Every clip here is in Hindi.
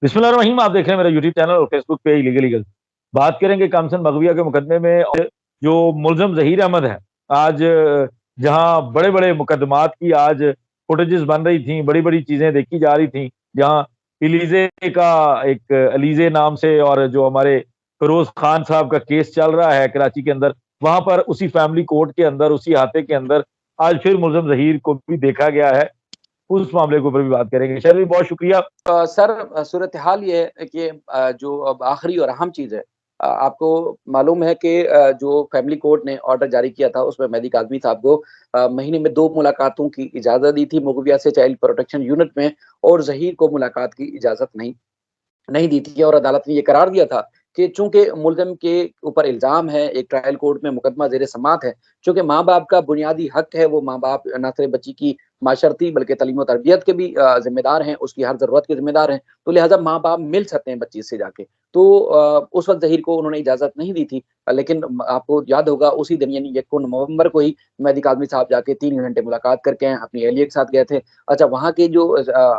बिस्मिल्लाहिर्रहमानिर्रहीम। आप देख रहे हैं मेरा यूट्यूब चैनल और फेसबुक पे इलीगल ईगल। बात करेंगे कामसन मगविया के मुकदमे में। और जो मुलजम जहीर अहमद है, आज जहां बड़े बड़े मुकदमात की आज फुटेजेस बन रही थी, बड़ी बड़ी चीजें देखी जा रही थी, जहां इलीजे का एक अलीजे नाम से और जो हमारे फिरोज खान साहब का केस चल रहा है कराची के अंदर, वहां पर उसी फैमिली कोर्ट के अंदर, उसी हाथे के अंदर आज फिर मुलजम जहीर को भी देखा गया है। उस मामले के ऊपर भी बात करेंगे। शहर भी बहुत शुक्रिया। सर, सूरत हाल ये है कि जो अब आखिरी और अहम चीज़ है, आपको मालूम है कि जो फैमिली कोर्ट ने ऑर्डर जारी किया था उसमें मेहदी काज़मी साहब को महीने में 2 मुलाकातों की इजाज़त दी थी मुगविया से चाइल्ड प्रोटेक्शन यूनिट में, और ज़हीर को मुलाकात की इजाज़त नहीं नहीं दी थी। और अदालत ने ये करार दिया था कि चूंकि मुलज़िम के ऊपर इल्ज़ाम है, एक ट्रायल कोर्ट में मुकदमा ज़ेर समाअत है, चूंकि माँ-बाप का बुनियादी हक है, वो माँ-बाप ना सिर्फ बच्ची की माशरती बल्कि तालीम और तरबियत के भी ज़िम्मेदार हैं, उसकी हर ज़रूरत के ज़िम्मेदार हैं, तो लिहाज़ा माँ-बाप मिल सकते हैं बच्ची से जाके। तो उस वक़्त ज़हीर को उन्होंने इजाज़त नहीं दी थी, लेकिन आपको याद होगा उसी दिन यानी 1 नवंबर को ही मेहदी काज़मी साहब जाके 3 घंटे मुलाकात करके आए, अपनी अहलिया के साथ गए थे। अच्छा, वहाँ के जो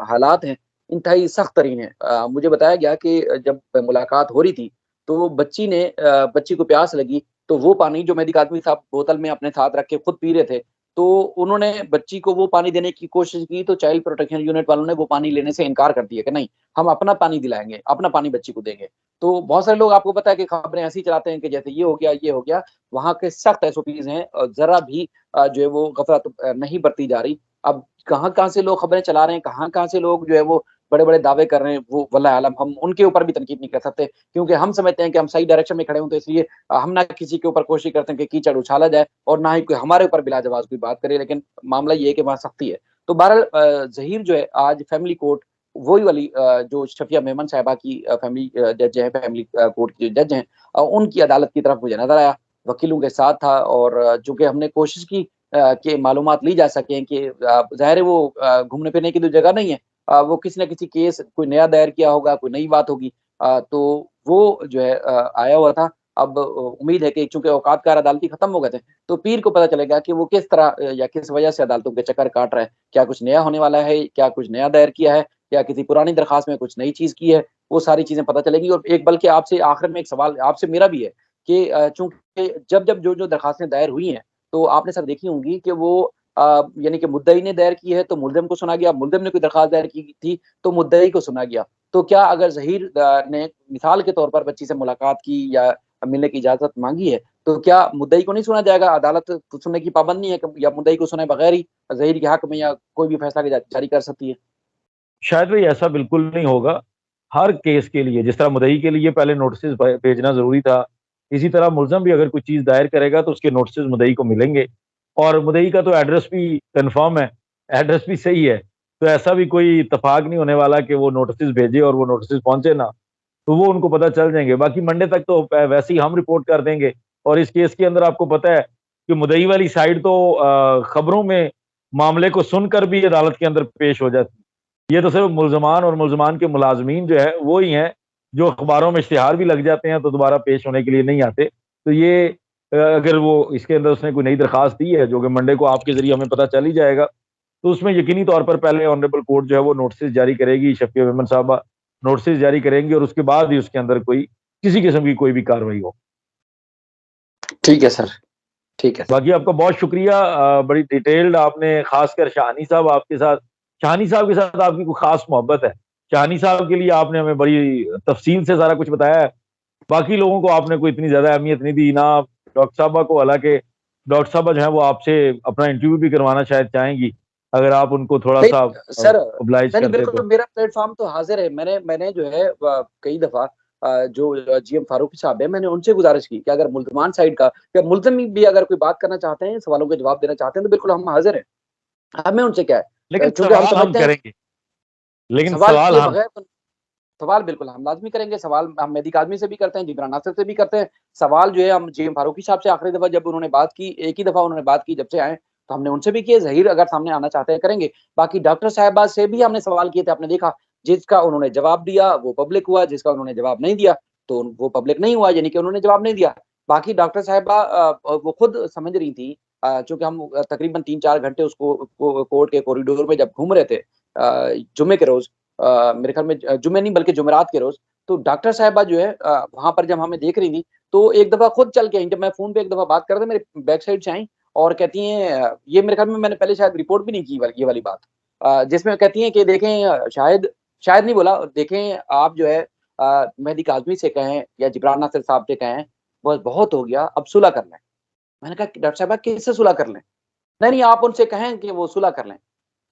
हालात हैं इंतहाई सख्त तरीन है। मुझे बताया गया कि जब मुलाकात हो रही थी, तो बच्ची को प्यास लगी, तो वो पानी जो मेहदी काज़मी साहब बोतल में अपने साथ रख के खुद पी रहे थे, तो उन्होंने बच्ची को वो पानी देने की कोशिश की, तो चाइल्ड प्रोटेक्शन यूनिट वालों ने वो पानी लेने से इनकार कर दिया कि नहीं, हम अपना पानी दिलाएँगे, अपना पानी बच्ची को देंगे। तो बहुत सारे लोग आपको पता है कि खबरें ऐसी चलाते हैं कि जैसे ये हो गया, ये हो गया। वहाँ के सख्त एसओपीज़ हैं, ज़रा भी जो है वो गफलत नहीं बरती जा रही। अब कहाँ-कहाँ से लोग खबरें चला रहे हैं, कहाँ-कहाँ से लोग जो है वो बड़े-बड़े दावे कर रहे हैं, वो वल्लाह आलम, हम उनके ऊपर भी तनकीद नहीं कर सकते, क्योंकि हम समझते हैं कि हम सही डायरेक्शन में खड़े हों, तो इसलिए हम ना किसी के ऊपर कोशिश करते हैं कि कीचड़ उछाला जाए और ना ही कोई हमारे ऊपर बिलाजवाज़ कोई बात करे, लेकिन मामला ये है कि वहाँ सख्ती है। तो बहरहाल ज़हीर जो है आज फैमिली कोर्ट वही वाली जो शफ़िया मेमन साहिबा की फैमिली जज हैं, फैमिली कोर्ट की जज हैं, उनकी अदालत की तरफ मुझे नज़र आया, वकीलों के साथ था। और चूँकि हमने कोशिश की कि मालूमात ली जा सकें कि ज़ाहिर है वो घूमने-फिरने की तो जगह नहीं है। वो किसी न किसी केस कोई नया दायर किया होगा, कोई नई बात होगी। तो वो जो है आया हुआ था। अब उम्मीद है कि चूँकि औकात-कार अदालती खत्म हो गए थे, तो पीर को पता चलेगा कि वो किस तरह या किस वजह से अदालतों के चक्कर काट रहा है। क्या कुछ नया होने वाला है? क्या कुछ नया दायर किया है? या किसी पुरानी दरख़्वास्त में कुछ नई चीज़ की है? वो सारी चीज़ें पता चलेंगी। और एक बल्कि आपसे आख़िर में एक सवाल आपसे मेरा भी है कि चूँकि जब-जब जो-जो दरख़्वास्तें दायर हुई हैं, तो आपने सर देखी होंगी कि वो यानी कि मुद्दई ने दायर की है तो मुल्ज़िम को सुना गया, मुल्ज़िम ने कोई दरख़्वास्त दायर की थी तो मुद्दई को सुना गया। तो क्या अगर ज़हीर ने मिसाल के तौर पर बच्ची से मुलाकात की या मिलने की इजाज़त माँगी है, तो क्या मुद्दई को नहीं सुना जाएगा? अदालत सुनने की पाबंद नहीं है कि या मुद्दई को सुने बगैर ही ज़हीर के हक़ में या कोई भी फैसला जारी कर सकती है? शायद भाई ऐसा बिल्कुल नहीं होगा। हर केस के लिए जिस तरह मुद्दई के लिए पहले नोटिसेस भेजना ज़रूरी था, इसी तरह मुल्ज़िम भी अगर कोई चीज़ दायर करेगा तो उसके नोटिसेस मुद्दई को मिलेंगे। और मुद्दई का तो एड्रेस भी कन्फर्म है, एड्रेस भी सही है। तो ऐसा भी कोई इत्तेफ़ाक नहीं होने वाला कि वो नोटिसेस भेजे और वो नोटिसेस पहुँचे ना, तो वो उनको पता चल जाएँगे। बाकी मंडे तक तो वैसे ही हम रिपोर्ट कर देंगे। और इस केस के अंदर आपको पता है कि मुद्दई वाली साइड तो खबरों में मामले को सुनकर भी अदालत के अंदर पेश हो जाती है। ये तो सिर्फ़ मुल्ज़मान और मुल्ज़मान के मुलाज़मीन जो है, वो ही हैं, जो अखबारों में इश्तिहार भी लग जाते हैं, तो दोबारा पेश होने के लिए नहीं आते। तो ये अगर वो इसके अंदर उसने कोई नई दरख़्वास्त दी है, जो कि मंडे को आपके ज़रिए हमें पता चल ही जाएगा, तो उसमें यकीनी तौर पर पहले ऑनरेबल कोर्ट जो है वो नोटिसेस जारी करेगी, शफ़िया मेमन साहबा नोटिसेस जारी करेंगी और उसके बाद ही उसके अंदर कोई किसी किस्म की कोई भी कार्रवाई हो। ठीक है सर, ठीक है। बाकी आपका बहुत शुक्रिया। बड़ी डिटेल्ड आपने ख़ासकर शाहानी साहब के साथ आपकी कोई ख़ास मोहब्बत है। शाहानी साहब के लिए आपने हमें बड़ी तफ़सील से सारा कुछ बताया है। बाकी लोगों को आपने कोई इतनी ज़्यादा अहमियत नहीं दी, ना डॉक्टर साहबा को, हालाँकि डॉक्टर साहबा जो है वो आपसे अपना इंटरव्यू भी करवाना शायद चाहेंगी। अगर आप उनको नहीं थोड़ा-सा सर, ओब्लाइज नहीं, करते बिल्कुल तो। मेरा प्लेटफ़ॉर्म तो हाज़िर है। मैंने मैंने जो है कई दफ़ा जो जीएम फारूकी साहब हैं, मैंने उनसे गुज़ारिश की कि अगर मुल्ज़मान साइड का या मुल्ज़िम भी अगर कोई बात करना चाहते हैं, सवालों के जवाब देना चाहते हैं, तो बिल्कुल हम हाज़िर हैं। हमें उनसे क्या है? लेकिन चूँकि हम सवाल हम समझते हैं करेंगे, लेकिन सवाल सवाल किए हम बगैर तो सवाल बिल्कुल हम लाज़मी करेंगे। सवाल हम मेहदी काज़मी से भी करते हैं, जिब्रान नासिर से भी करते हैं। सवाल जो है हम जीएम फारूकी साहब से आखिरी दफ़ा जब उन्होंने बात की, एक ही दफ़ा उन्होंने बात की जब से आए, तो हमने उनसे भी किए। ज़हीर अगर सामने आना चाहते हैं, करेंगे। बाकी डॉक्टर साहिबा से भी हमने सवाल किए थे, आपने देखा। जिसका उन्होंने जवाब दिया, वो पब्लिक हुआ, जिसका उन्होंने जवाब नहीं दिया, तो वो पब्लिक नहीं हुआ, यानी कि उन्होंने जवाब नहीं दिया। बाकी डॉक्टर साहिबा वो खुद समझ रही थी चूँकि हम तकरीबन 3-4 घंटे उसको कोर्ट के कॉरिडोर में जब घूम रहे थे जुम्मे के रोज़, मेरे ख्याल में जुम्मे नहीं बल्कि जुमेरात के रोज़, तो डॉक्टर साहिबा जो है वहाँ पर जब हमें देख रही थी, तो एक दफ़ा खुद चल के आई, जब मैं फ़ोन पे एक दफ़ा बात कर रहा था, मेरे बैक साइड से आई और कहती हैं ये मेरे ख्याल में मैंने पहले शायद रिपोर्ट भी नहीं की ये वाली बात। जिसमें कहती हैं कि देखें शायद शायद नहीं बोला, देखें आप जो है मेहदी काज़मी से कहें या जिब्रान नासिर साहब से कहें, बस बहुत हो गया, अब सुलह कर लें। मैंने कहा डॉक्टर साहिबा किससे सुलह कर लें? नहीं, नहीं आप उनसे कहें कि वो सुलह कर लें।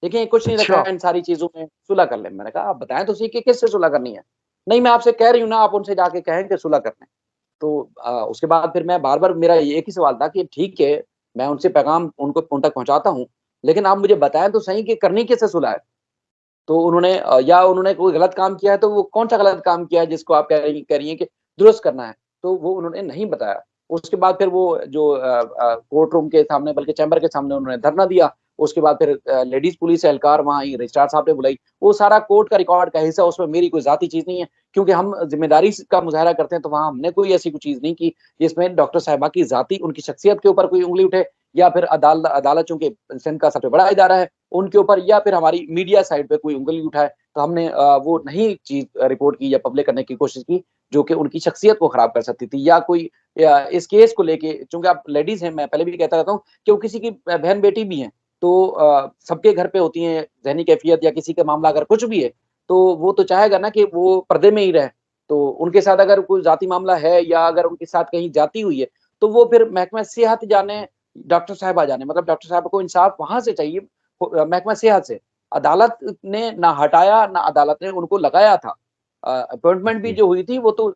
देखिए कुछ नहीं रखा अच्छा। है इन सारी चीज़ों में, सुलह कर लें। मैंने कहा आप बताएँ तो सही कि किससे सुलह करनी है? नहीं मैं आपसे कह रही हूँ ना, आप उनसे जाके कहें कि सुलह कर लें। तो उसके बाद फिर मैं बार-बार मेरा एक ही सवाल था कि ठीक है, मैं उनसे पैगाम उनको उन तक पहुँचाता हूँ, लेकिन आप मुझे बताएँ तो सही कि करनी किससे सुलह है? तो उन्होंने या उन्होंने कोई गलत काम किया है, तो वो कौन-सा गलत काम किया है जिसको आप कह रही हैं कि दुरुस्त करना है? तो वो उन्होंने नहीं बताया। उसके बाद फिर वो जो कोर्ट रूम के सामने बल्कि चैम्बर के सामने उन्होंने धरना दिया। उसके बाद फिर लेडीज़ पुलिस एहलकार वहाँ आई, रजिस्ट्रार साहब ने बुलाई। वो सारा कोर्ट का रिकॉर्ड का हिस्सा, उसमें मेरी कोई ज़ाती चीज़ नहीं है, क्योंकि हम ज़िम्मेदारी स का मुज़ाहरा करते हैं, तो वहाँ हमने कोई ऐसी कोई चीज़ नहीं की, जिसमें डॉक्टर साहिबा की ज़ाती उनकी शख्सियत के ऊपर कोई उँगली उठे या फिर अदालत चूँकि सिंध का सबसे बड़ा इदारा है, उनके ऊपर या फिर हमारी मीडिया साइड पे कोई उँगली उठाए। तो हमने वो नहीं चीज़ रिपोर्ट की या पब्लिक करने की कोशिश की, जो कि उनकी शख्सियत को खराब कर सकती थी या कोई या इस केस को लेके चूँकि आप लेडीज़ हैं, मैं पहले भी कहता रहता हूँ कि वो किसी की बहन-बेटी भी हैं, तो सबके घर पे होती हैं ज़हनी कैफ़ियत या किसी का मामला अगर कुछ भी है, तो वो तो चाहेगा ना कि वो पर्दे में ही रहें। तो उनके साथ अगर कोई ज़ाती मामला है या अगर उनके साथ कहीं जाती हुई है, तो वो फिर महकमा सेहत जाने, डॉक्टर साहिबा जाने, मतलब डॉक्टर साहिबा को इंसाफ वहाँ से चाहिए महकमा सेहत से। अदालत ने ना हटाया, ना अदालत ने उनको लगाया था। अपॉइंटमेंट भी जी। जो हुई थी वो तो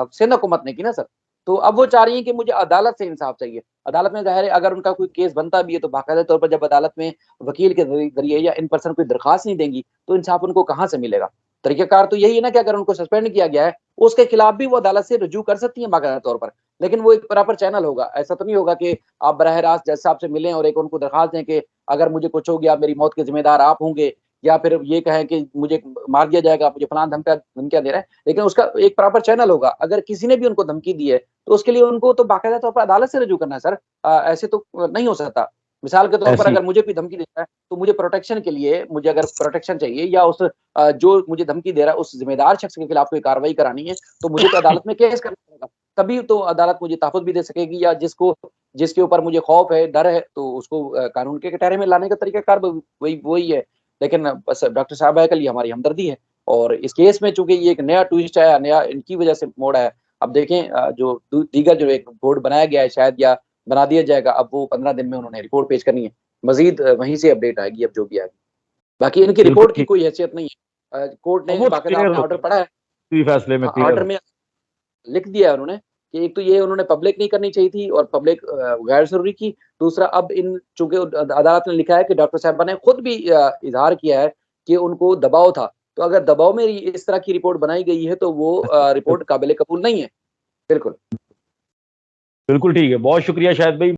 सिंध हुकूमत ने की ना सर। तो अब वो चाह रही हैं कि मुझे अदालत से इंसाफ चाहिए। अदालत में ज़ाहिर है अगर उनका कोई केस बनता भी है तो बाकायदा तौर पर जब अदालत में वकील के ज़रिए या इन पर्सन कोई दरख़्वास्त नहीं देंगी, तो इंसाफ उनको कहाँ से मिलेगा? तरीक़ाकार तो यही है ना कि अगर उनको सस्पेंड किया गया है, उसके खिलाफ भी वो अदालत से रुजू कर सकती हैं बाकायदा तौर पर। लेकिन वो एक प्रॉपर चैनल होगा। ऐसा तो नहीं होगा कि आप बराह रास्त जज साहब से मिलें और एक उनको दरख़्वास्त दें कि अगर मुझे कुछ हो गया, मेरी मौत के ज़िम्मेदार आप होंगे, या फिर ये कहें कि मुझे मार दिया जाएगा, मुझे फलाना धमकियाँ दे रहे हैं। लेकिन उसका एक प्रॉपर चैनल होगा। अगर किसी ने भी उनको धमकी दी है, तो उसके लिए उनको तो बाकायदा तौर पर अदालत से रुजू करना है सर। ऐसे तो नहीं हो सकता। मिसाल के तौर पर ऐसी अगर मुझे कोई धमकी देता है, तो मुझे प्रोटेक्शन के लिए मुझे अगर प्रोटेक्शन चाहिए या उस जो मुझे धमकी दे रहा है, उस ज़िम्मेदार शख्स के खिलाफ कोई कार्रवाई करानी है, तो मुझे तो अदालत में केस करना पड़ेगा। तभी तो अदालत मुझे तहफ़्फ़ुज़ भी दे सकेगी या जिसके ऊपर मुझे खौफ है, डर है, तो उसको कानून के कटघरे में लाने का तरीक़ाकार ब वही है। लेकिन बस डॉक्टर साहिबा के लिए हमारी हमदर्दी है और इस केस में चूँकि ये एक नया ट्विस्ट आया, नया इनकी वज़ह से मोड़ आया। अब देखें जो दीगर जो एक बोर्ड बनाया गया है शायद या बना दिया जाएगा, अब वो 15 दिन में उन्होंने रिपोर्ट पेश करनी है। मज़ीद वहीं से अपडेट आएगी अब जो भी आएगी। बाकी इनकी बिल्कुल रिपोर्ट की ठीक। कोई हैसियत नहीं है। कोर्ट और ने वो तो बाकायदा क्लियर आपने ऑर्डर होता है, पढ़ा है? इसी फैसले में हाँ, क्लियर ऑर्डर होता में लिख दिया है उन्होंने कि एक तो ये उन्होंने पब्लिक नहीं करनी चाहिए थी और पब्लिक गैर ज़रूरी की। दूसरा अब इन चूँकि अदालत ने लिखा है कि डॉक्टर साहिबा ने खुद भी इज़हार किया है कि उनको दबाव था। तो अगर दबाव में इस तरह की रिपोर्ट बनाई गई है तो वो है। रिपोर्ट काबिल कबूल नहीं है। बिल्कुल। बिल्कुल ठीक है। बहुत शुक्रिया शाहिद भाई।